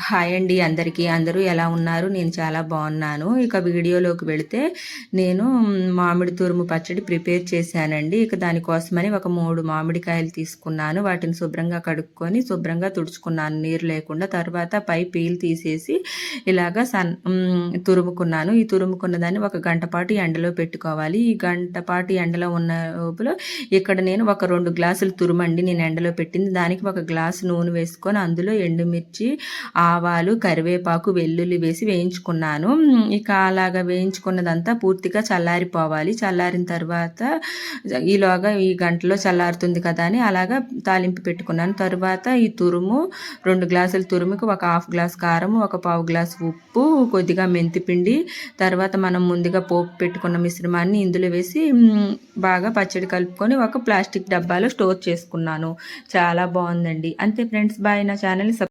Hi అండి అందరికీ. అందరూ ఎలా ఉన్నారు? నేను చాలా బాగున్నాను. ఇక వీడియోలోకి వెళితే నేను మామిడి తురుము పచ్చడి ప్రిపేర్ చేశానండి. ఇక దానికోసమని ఒక 3 మామిడికాయలు తీసుకున్నాను. వాటిని శుభ్రంగా కడుక్కొని శుభ్రంగా తుడుచుకున్నాను నీరు లేకుండా. తర్వాత పై పీల్ తీసేసి ఇలాగా తురుముకున్నాను. ఈ తురుముకున్న దాన్ని ఒక గంట పాటు ఎండలో పెట్టుకోవాలి. ఈ గంట పాటు ఎండలో ఉన్న లోపల ఇక్కడ నేను ఒక 2 గ్లాసులు తురుమండి నేను ఎండలో పెట్టింది. దానికి ఒక గ్లాసు నూనె వేసుకొని అందులో ఎండుమిర్చి, ఆవాలు, కరివేపాకు, వెల్లుల్లి వేసి వేయించుకున్నాను. ఇక అలాగా వేయించుకున్నదంతా పూర్తిగా చల్లారిపోవాలి. చల్లారిన తర్వాత ఈలోగా ఈ గంటలో చల్లారుతుంది కదా అని అలాగా తాలింపు పెట్టుకున్నాను. తర్వాత ఈ తురుము 2 గ్లాసుల తురుముకి ఒక హాఫ్ గ్లాస్ కారం, ఒక పావు గ్లాసు ఉప్పు, కొద్దిగా మెంతిపిండి, తర్వాత మనం ముందుగా పోపు పెట్టుకున్న మిశ్రమాన్ని ఇందులో వేసి బాగా పచ్చడి కలుపుకొని ఒక ప్లాస్టిక్ డబ్బాలో స్టోర్ చేసుకున్నాను. చాలా బాగుందండి. అంతే ఫ్రెండ్స్, బాయ్. నా ఛానల్